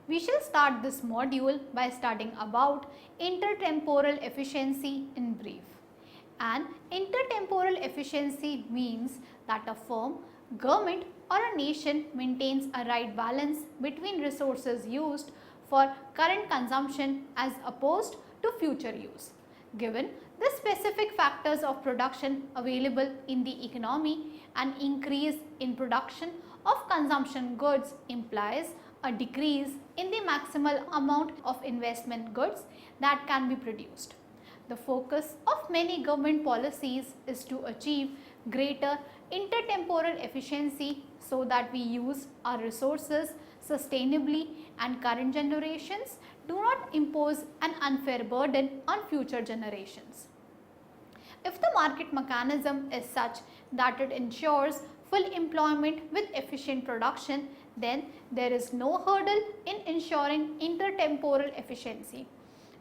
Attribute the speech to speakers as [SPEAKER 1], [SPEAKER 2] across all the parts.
[SPEAKER 1] We shall start this module by studying about intertemporal efficiency in brief. And intertemporal efficiency means that a firm, government or a nation maintains a right balance between resources used for current consumption as opposed to future use. Given the specific factors of production available in the economy, an increase in production of consumption goods implies a decrease in the maximal amount of investment goods that can be produced. The focus of many government policies is to achieve greater intertemporal efficiency so that we use our resources sustainably and current generations do not impose an unfair burden on future generations. If the market mechanism is such that it ensures full employment with efficient production, then there is no hurdle in ensuring intertemporal efficiency.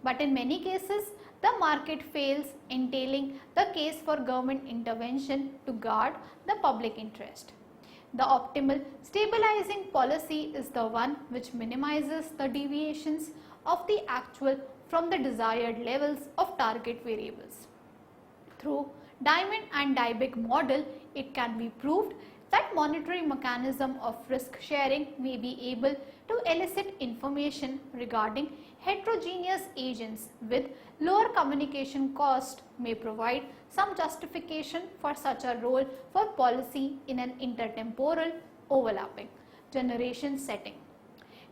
[SPEAKER 1] But in many cases, the market fails, entailing the case for government intervention to guard the public interest. The optimal stabilizing policy is the one which minimizes the deviations of the actual from the desired levels of target variables. Through Diamond and Dybek model, it can be proved that monetary mechanism of risk sharing may be able to elicit information regarding heterogeneous agents with lower communication cost may provide some justification for such a role for policy in an intertemporal overlapping generation setting.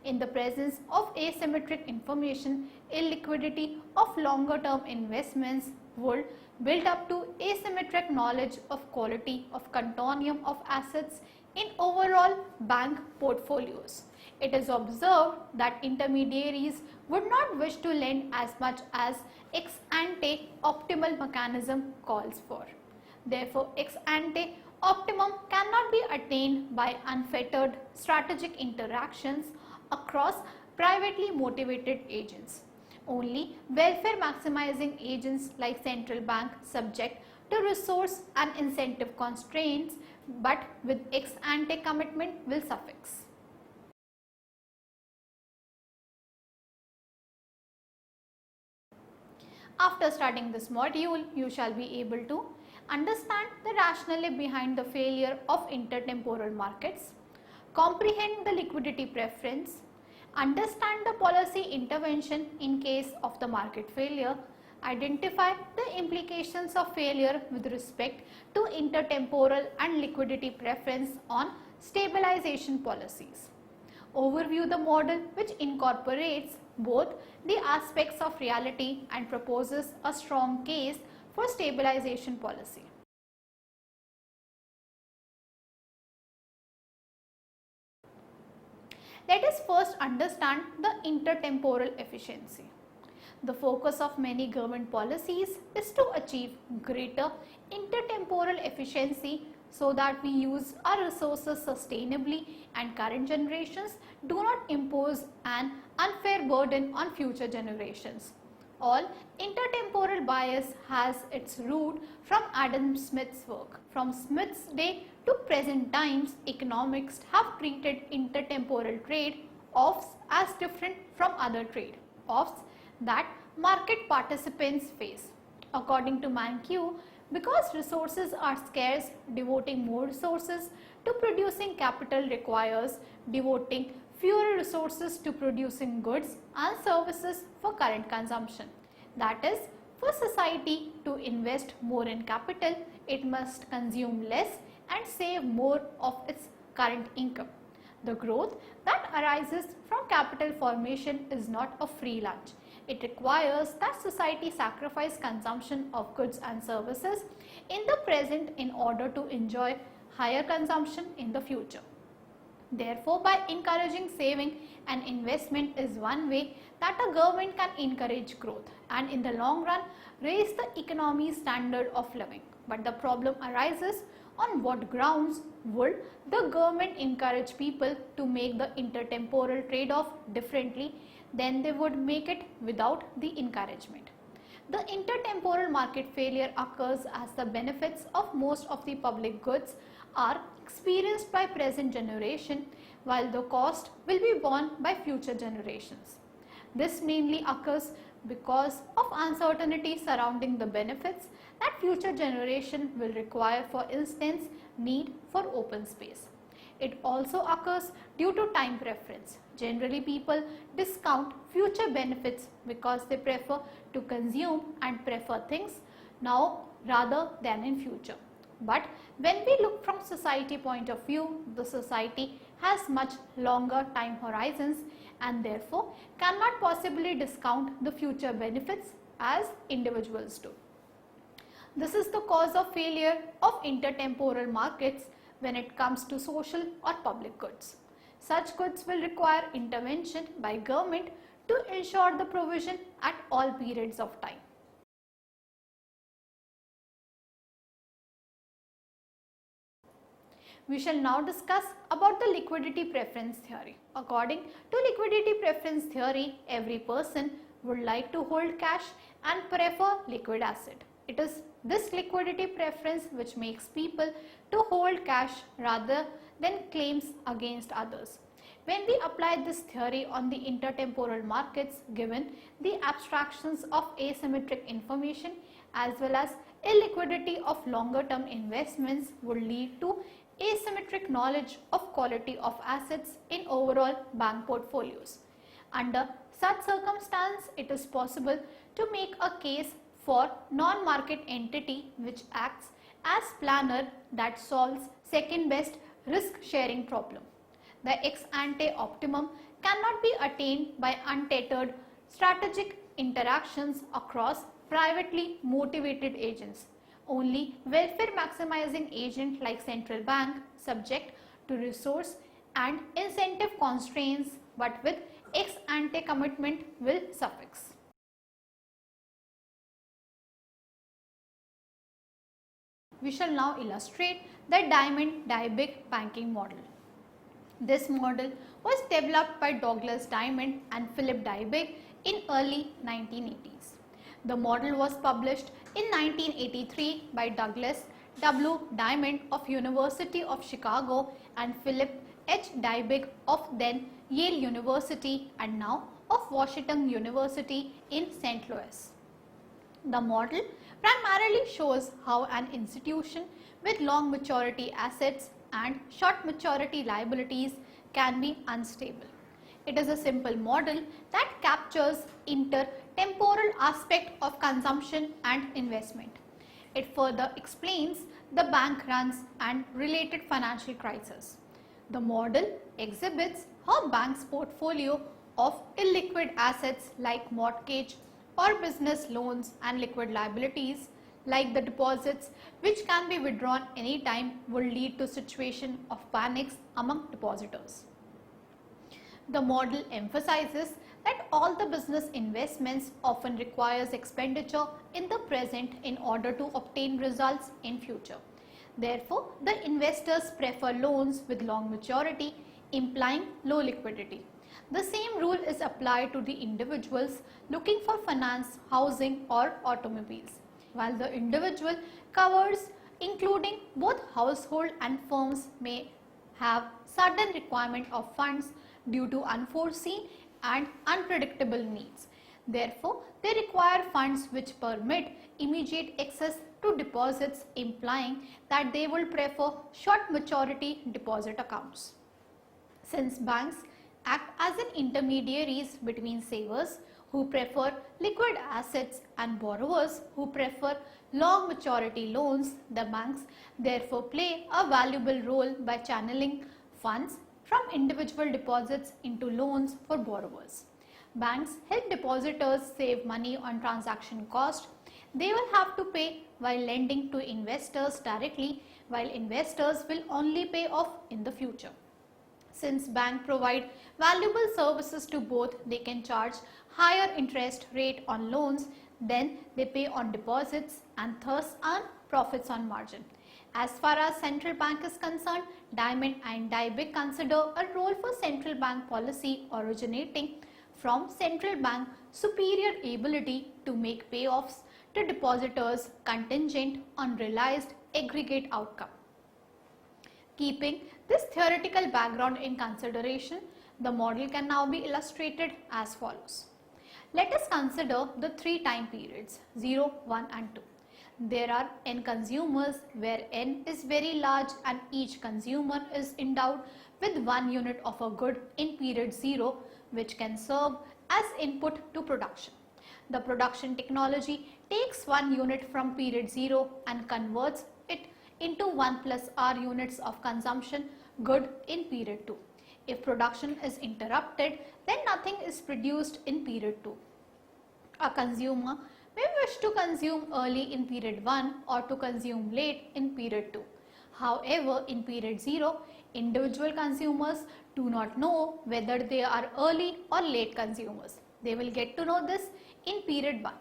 [SPEAKER 1] In the presence of asymmetric information, illiquidity of longer term investments would build up to asymmetric knowledge of quality of continuum of assets in overall bank portfolios. It is observed that intermediaries would not wish to lend as much as ex ante optimal mechanism calls for. Therefore, ex ante optimum cannot be attained by unfettered strategic interactions across privately motivated agents. Only welfare maximizing agents like central bank subject to resource and incentive constraints but with ex ante commitment will suffice. After studying this module, you shall be able to understand the rationale behind the failure of intertemporal markets, comprehend the liquidity preference, understand the policy intervention in case of the market failure, identify the implications of failure with respect to intertemporal and liquidity preference on stabilization policies. Overview the model which incorporates both the aspects of reality and proposes a strong case for stabilization policy. Let us first understand the intertemporal efficiency. The focus of many government policies is to achieve greater intertemporal efficiency so that we use our resources sustainably and current generations do not impose an unfair burden on future generations. All intertemporal bias has its root from Adam Smith's work. From Smith's day to present times, economists have treated intertemporal trade-offs as different from other trade-offs that market participants face. According to Mankiw, because resources are scarce, devoting more resources to producing capital requires devoting fewer resources to producing goods and services for current consumption. That is, for society to invest more in capital, it must consume less and save more of its current income. The growth that arises from capital formation is not a free lunch. It requires that society sacrifice consumption of goods and services in the present in order to enjoy higher consumption in the future. Therefore, by encouraging saving and investment is one way that a government can encourage growth and in the long run raise the economy's standard of living. But the problem arises, on what grounds would the government encourage people to make the intertemporal trade-off differently than they would make it without the encouragement? The intertemporal market failure occurs as the benefits of most of the public goods are experienced by present generation while the cost will be borne by future generations. This mainly occurs because of uncertainty surrounding the benefits that future generation will require, for instance, need for open space. It also occurs due to time preference. Generally, people discount future benefits because they prefer to consume and prefer things now rather than in future. But when we look from society point of view, the society has much longer time horizons and therefore cannot possibly discount the future benefits as individuals do. This is the cause of failure of intertemporal markets when it comes to social or public goods. Such goods will require intervention by government to ensure the provision at all periods of time. We shall now discuss about the liquidity preference theory. According to liquidity preference theory, every person would like to hold cash and prefer liquid asset. It is this liquidity preference which makes people to hold cash rather than claims against others. When we apply this theory on the intertemporal markets, given the abstractions of asymmetric information as well as illiquidity of longer term investments would lead to asymmetric knowledge of quality of assets in overall bank portfolios. Under such circumstance, it is possible to make a case for non-market entity which acts as planner that solves second best risk sharing problem. The ex ante optimum cannot be attained by untethered strategic interactions across privately motivated agents. Only welfare maximizing agent like central bank subject to resource and incentive constraints but with ex ante commitment will suffice. We shall now illustrate the Diamond-Dybig banking model. This model was developed by Douglas Diamond and Philip Dybig in early 1980s. The model was published in 1983 by Douglas W. Diamond of University of Chicago and Philip H. Dybig of then Yale University and now of Washington University in St. Louis. The model primarily shows how an institution with long maturity assets and short maturity liabilities can be unstable. It is a simple model that captures intertemporal aspect of consumption and investment. It further explains the bank runs and related financial crises. The model exhibits how banks' portfolio of illiquid assets like mortgage or business loans and liquid liabilities like the deposits which can be withdrawn anytime will lead to situation of panics among depositors. The model emphasizes that all the business investments often requires expenditure in the present in order to obtain results in future. Therefore, the investors prefer loans with long maturity, implying low liquidity. The same rule is applied to the individuals looking for finance, housing or automobiles. While the individual covers including both household and firms may have sudden requirement of funds due to unforeseen and unpredictable needs. Therefore, they require funds which permit immediate access to deposits, implying that they will prefer short maturity deposit accounts. Since banks act as an intermediaries between savers who prefer liquid assets and borrowers who prefer long maturity loans, the banks therefore play a valuable role by channeling funds from individual deposits into loans for borrowers. Banks help depositors save money on transaction cost they will have to pay while lending to investors directly, while investors will only pay off in the future. Since banks provide valuable services to both, they can charge higher interest rate on loans than they pay on deposits and thus earn profits on margin. As far as central bank is concerned, Diamond and Dybig consider a role for central bank policy originating from central bank superior ability to make payoffs to depositors contingent on realized aggregate outcome. Keeping this theoretical background in consideration, the model can now be illustrated as follows. Let us consider the three time periods 0, 1 and 2. There are n consumers where n is very large and each consumer is endowed with 1 unit of a good in period 0 which can serve as input to production. The production technology takes 1 unit from period 0 and converts it into 1 plus r units of consumption good in period 2. If production is interrupted, then nothing is produced in period 2. A consumer may wish to consume early in period 1 or to consume late in period 2. However, in period 0, individual consumers do not know whether they are early or late consumers. They will get to know this in period 1.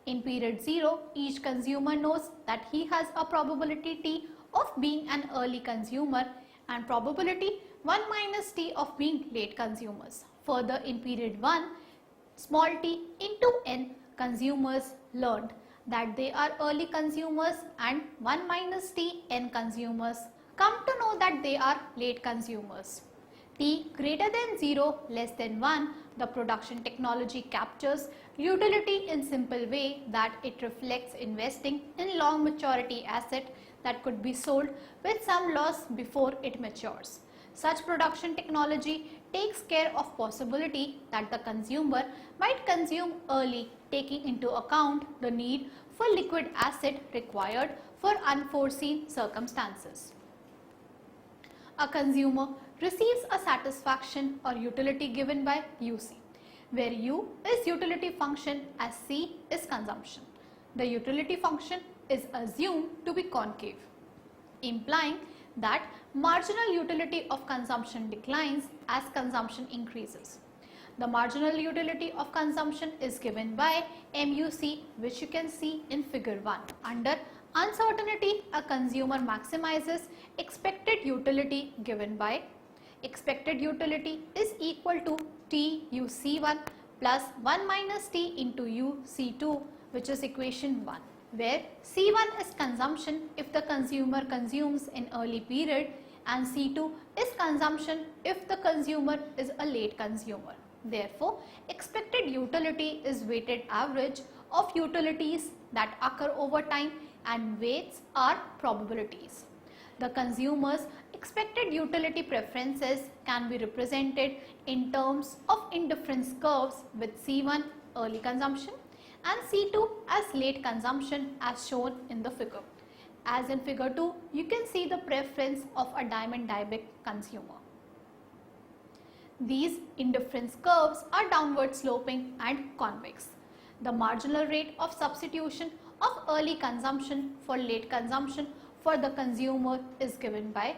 [SPEAKER 1] In period 0, each consumer knows that he has a probability T of being an early consumer and probability 1 minus T of being late consumers. Further, in period 1, small t into n consumers learned that they are early consumers and 1 minus t n consumers come to know that they are late consumers. T greater than 0 less than 1, the production technology captures utility in simple way that it reflects investing in long maturity asset that could be sold with some loss before it matures. Such production technology takes care of possibility that the consumer might consume early, taking into account the need for liquid asset required for unforeseen circumstances. A consumer receives a satisfaction or utility given by UC, where U is utility function as C is consumption. The utility function is assumed to be concave, implying that marginal utility of consumption declines as consumption increases. The marginal utility of consumption is given by MUC, which you can see in figure 1. Under uncertainty, a consumer maximizes expected utility given by expected utility is equal to T UC1 plus 1 minus T into UC2, which is equation 1, where C1 is consumption if the consumer consumes in early period and C2 is consumption if the consumer is a late consumer. Therefore, expected utility is weighted average of utilities that occur over time and weights are probabilities. The consumer's expected utility preferences can be represented in terms of indifference curves with C1 early consumption and C2 as late consumption as shown in the figure. As in figure 2, you can see the preference of a diamond dieback consumer. These indifference curves are downward sloping and convex. The marginal rate of substitution of early consumption for late consumption for the consumer is given by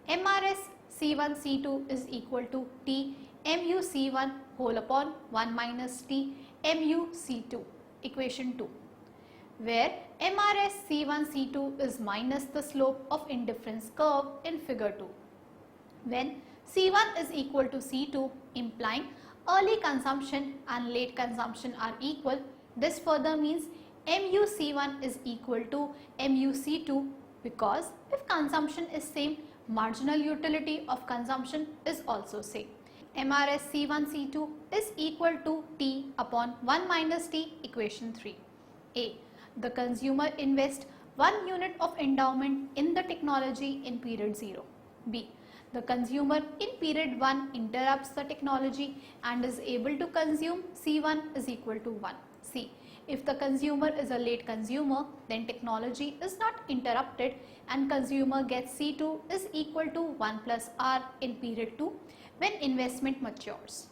[SPEAKER 1] MRS C1 C2 is equal to T MU C1 whole upon 1 minus T MU C2, equation 2, where MRS C1 C2 is minus the slope of indifference curve in figure 2. When C1 is equal to C2, implying early consumption and late consumption are equal, this further means MU C1 is equal to MU C2 because if consumption is same, marginal utility of consumption is also same. MRS C1 C2 is equal to T upon 1 minus T, equation 3. A. The consumer invests 1 unit of endowment in the technology in period 0. B. The consumer in period 1 interrupts the technology and is able to consume C1 is equal to 1. C. If the consumer is a late consumer, then technology is not interrupted and consumer gets C2 is equal to 1 plus R in period 2 when investment matures.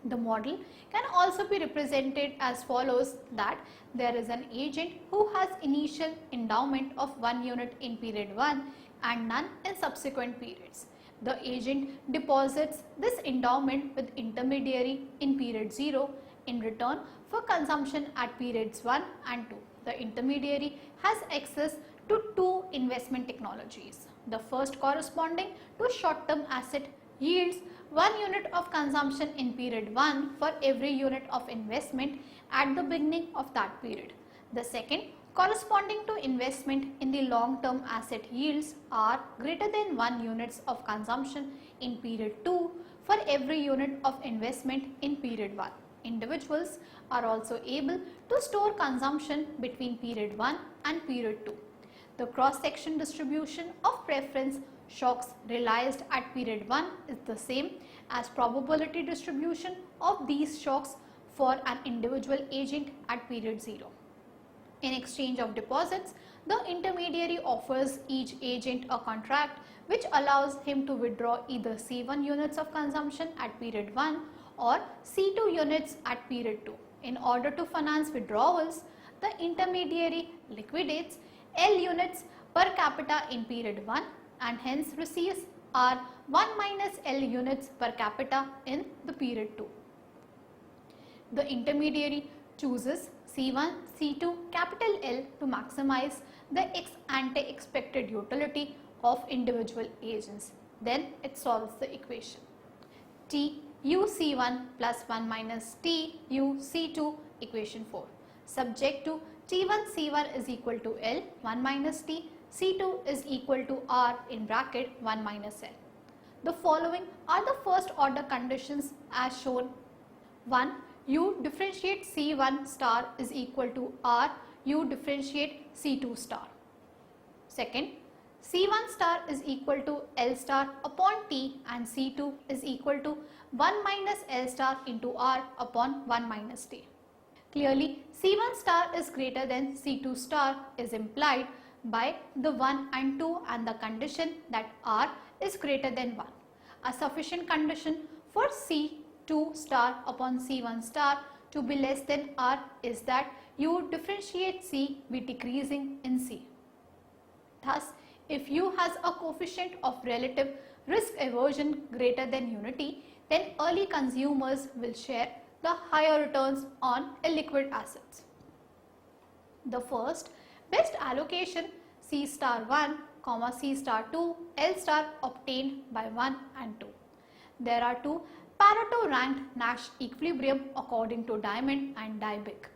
[SPEAKER 1] The model can also be represented as follows, that there is an agent who has initial endowment of 1 unit in period 1 and none in subsequent periods. The agent deposits this endowment with intermediary in period 0 in return for consumption at periods 1 and 2. The intermediary has access to 2 investment technologies. The first corresponding to short-term asset yields 1 unit of consumption in period 1 for every unit of investment at the beginning of that period. The second corresponding to investment in the long-term asset yields are greater than 1 units of consumption in period 2 for every unit of investment in period 1. Individuals are also able to store consumption between period 1 and period 2. The cross-section distribution of preference shocks realized at period 1 is the same as probability distribution of these shocks for an individual agent at period 0. In exchange of deposits, the intermediary offers each agent a contract which allows him to withdraw either C1 units of consumption at period 1 or C2 units at period 2. In order to finance withdrawals, the intermediary liquidates L units per capita in period 1 and hence receives R 1 minus L units per capita in the period 2. The intermediary chooses C1, C2, capital L to maximize the ex ante expected utility of individual agents. Then it solves the equation. T U C1 plus 1 minus T U C2 equation 4. Subject to T1 C1 is equal to L 1 minus T, C2 is equal to R in bracket 1 minus L. The following are the first order conditions as shown. 1. U differentiate C1 star is equal to R U differentiate C2 star. Second, C1 star is equal to L star upon T and C2 is equal to 1 minus L star into R upon 1 minus T. Clearly, C1 star is greater than C2 star is implied by the 1 and 2 and the condition that R is greater than 1. A sufficient condition for C2 star upon C1 star to be less than R is that U differentiate C be decreasing in C. Thus, if U has a coefficient of relative risk aversion greater than unity, then early consumers will share the higher returns on illiquid assets. The first best allocation C star 1, C star 2, L star obtained by 1 and 2. There are two Pareto ranked Nash equilibrium according to Diamond and Dybek.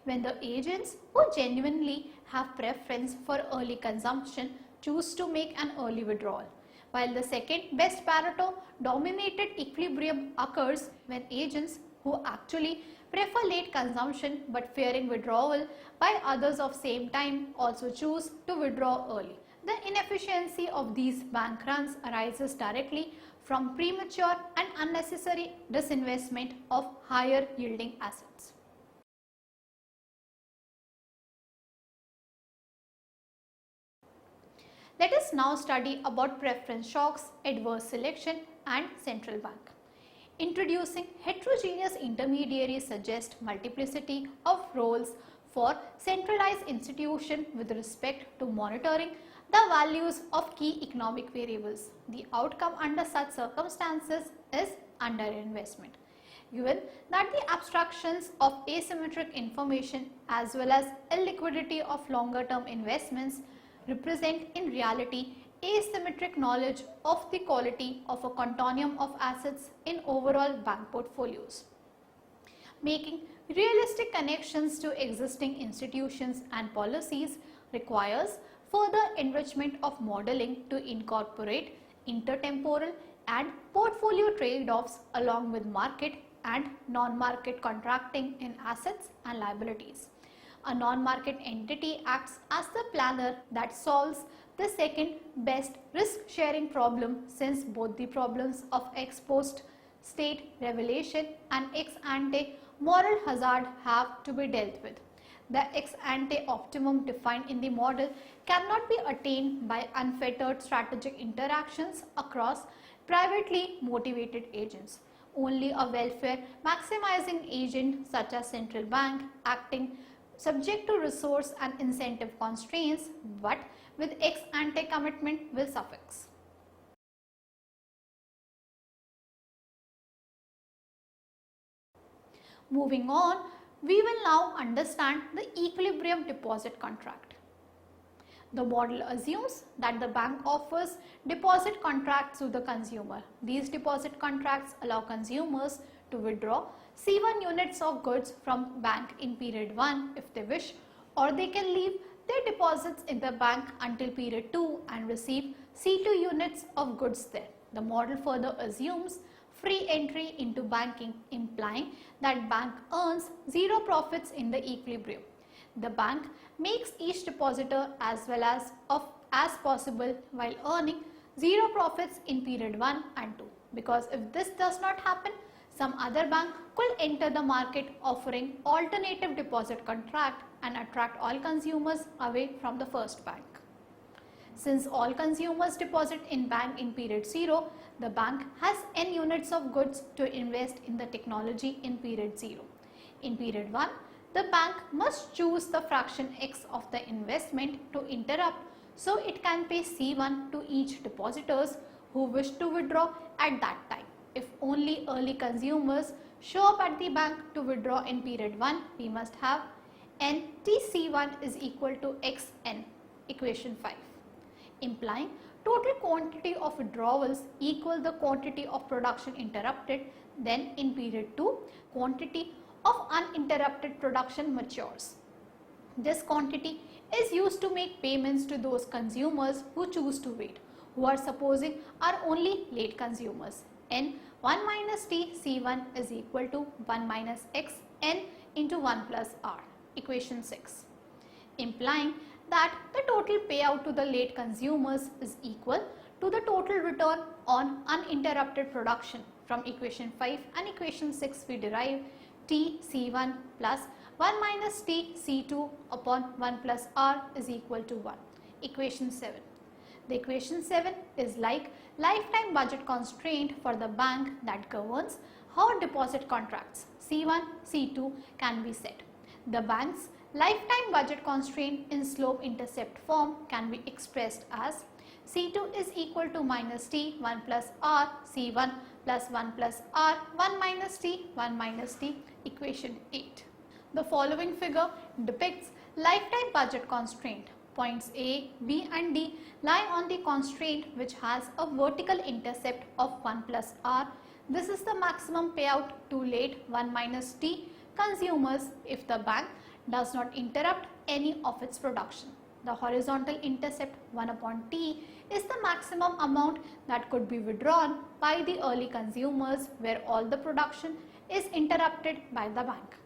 [SPEAKER 1] When the agents who genuinely have preference for early consumption choose to make an early withdrawal, while the second best Pareto dominated equilibrium occurs when agents who actually prefer late consumption but fearing withdrawal by others of same time also choose to withdraw early. The inefficiency of these bank runs arises directly from premature and unnecessary disinvestment of higher yielding assets. Let us now study about preference shocks, adverse selection and central bank. Introducing heterogeneous intermediaries suggests multiplicity of roles for centralized institution with respect to monitoring the values of key economic variables. The outcome under such circumstances is underinvestment. Given that the abstractions of asymmetric information as well as illiquidity of longer term investments represent in reality asymmetric knowledge of the quality of a continuum of assets in overall bank portfolios. Making realistic connections to existing institutions and policies requires further enrichment of modeling to incorporate intertemporal and portfolio trade-offs along with market and non-market contracting in assets and liabilities. A non-market entity acts as the planner that solves the second best risk sharing problem, since both the problems of ex post state revelation and ex ante moral hazard have to be dealt with. The ex ante optimum defined in the model cannot be attained by unfettered strategic interactions across privately motivated agents. Only a welfare maximizing agent such as central bank acting subject to resource and incentive constraints but with ex ante commitment will suffice. Moving on, we will now understand the equilibrium deposit contract. The model assumes that the bank offers deposit contracts to the consumer. These deposit contracts allow consumers to withdraw C1 units of goods from bank in period 1 if they wish, or they can leave their deposits in the bank until period 2 and receive C2 units of goods there. The model further assumes free entry into banking, implying that bank earns zero profits in the equilibrium. The bank makes each depositor as well as possible while earning zero profits in period 1 and 2. Because if this does not happen, some other bank could enter the market offering alternative deposit contract and attract all consumers away from the first bank. Since all consumers deposit in bank in period 0, the bank has n units of goods to invest in the technology in period 0. In period 1, the bank must choose the fraction x of the investment to interrupt so it can pay C1 to each depositors who wish to withdraw at that time. If only early consumers show up at the bank to withdraw in period 1, we must have n TC1 is equal to xn, equation 5, implying total quantity of withdrawals equal the quantity of production interrupted. Then in period 2, quantity of uninterrupted production matures. This quantity is used to make payments to those consumers who choose to wait, who are supposing are only late consumers. N 1 minus T C1 is equal to 1 minus x n into 1 plus r, equation 6, implying that the total payout to the late consumers is equal to the total return on uninterrupted production. From equation 5 and equation 6 we derive T C1 plus 1 minus T C2 upon 1 plus R is equal to 1, equation 7. The equation 7 is like lifetime budget constraint for the bank that governs how deposit contracts C1, C2 can be set. The bank's lifetime budget constraint in slope intercept form can be expressed as C2 is equal to minus T 1 plus R C1 plus 1 plus R 1 minus T 1 minus T, equation 8. The following figure depicts lifetime budget constraint. Points A, B and D lie on the constraint which has a vertical intercept of 1 plus R. This is the maximum payout to late 1 minus T consumers if the bank does not interrupt any of its production. The horizontal intercept 1 upon T is the maximum amount that could be withdrawn by the early consumers where all the production is interrupted by the bank.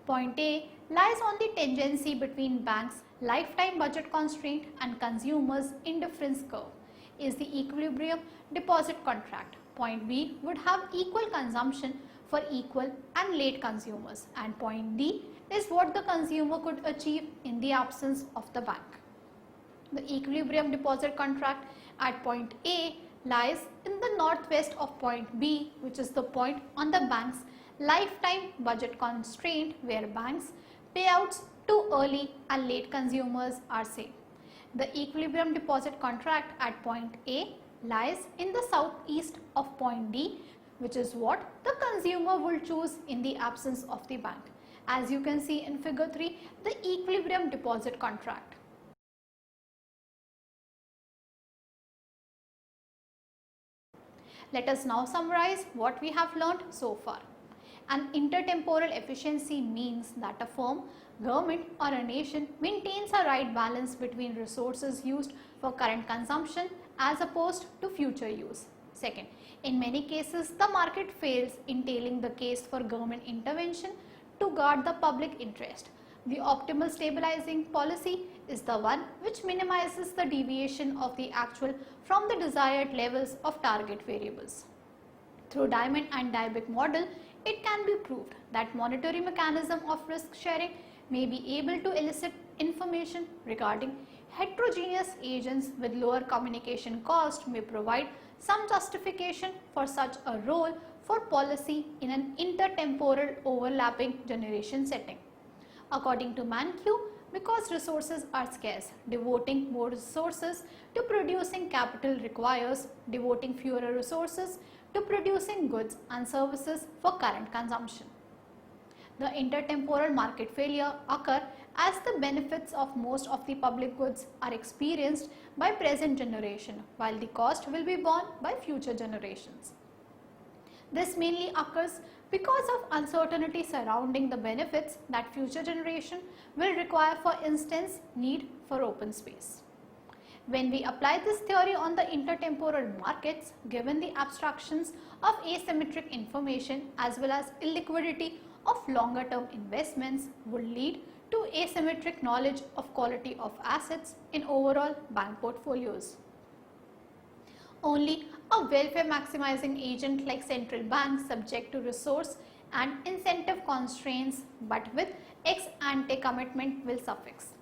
[SPEAKER 1] Point A lies on the tangency between bank's lifetime budget constraint and consumers' indifference curve is the equilibrium deposit contract. Point B would have equal consumption for equal and late consumers, and point D is what the consumer could achieve in the absence of the bank. The equilibrium deposit contract at point A lies in the northwest of point B, which is the point on the bank's lifetime budget constraint where banks payouts to early and late consumers are same. The equilibrium deposit contract at point A lies in the southeast of point D, which is what the consumer will choose in the absence of the bank. As you can see in figure 3, the equilibrium deposit contract. Let us now summarize what we have learnt so far. An intertemporal efficiency means that a firm, government or a nation maintains a right balance between resources used for current consumption as opposed to future use. Second, in many cases the market fails, entailing the case for government intervention to guard the public interest. The optimal stabilizing policy is the one which minimizes the deviation of the actual from the desired levels of target variables. Through Diamond and Dybek model, it can be proved that monetary mechanism of risk sharing may be able to elicit information regarding heterogeneous agents with lower communication cost may provide some justification for such a role for policy in an intertemporal overlapping generation setting. According to Mankiw, because resources are scarce, devoting more resources to producing capital requires devoting fewer resources to producing goods and services for current consumption. The intertemporal market failure occur as the benefits of most of the public goods are experienced by present generation while the cost will be borne by future generations. This mainly occurs because of uncertainty surrounding the benefits that future generation will require, for instance, need for open space. When we apply this theory on the intertemporal markets, given the abstractions of asymmetric information as well as illiquidity of longer term investments would lead to asymmetric knowledge of quality of assets in overall bank portfolios. Only a welfare maximizing agent like central banks subject to resource and incentive constraints but with ex ante commitment will suffice.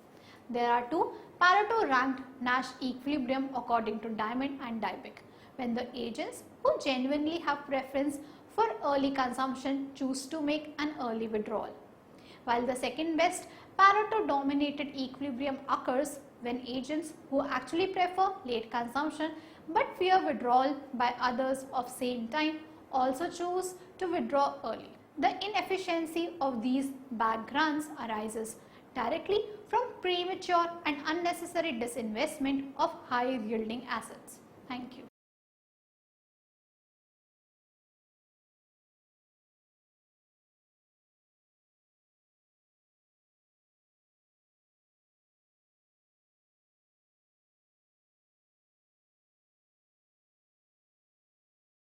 [SPEAKER 1] There are two Pareto ranked Nash equilibrium according to Diamond and Dybek, when the agents who genuinely have preference for early consumption choose to make an early withdrawal. While the second best Pareto dominated equilibrium occurs when agents who actually prefer late consumption but fear withdrawal by others of same time also choose to withdraw early. The inefficiency of these bank runs arises directly from premature and unnecessary disinvestment of high yielding assets. Thank you.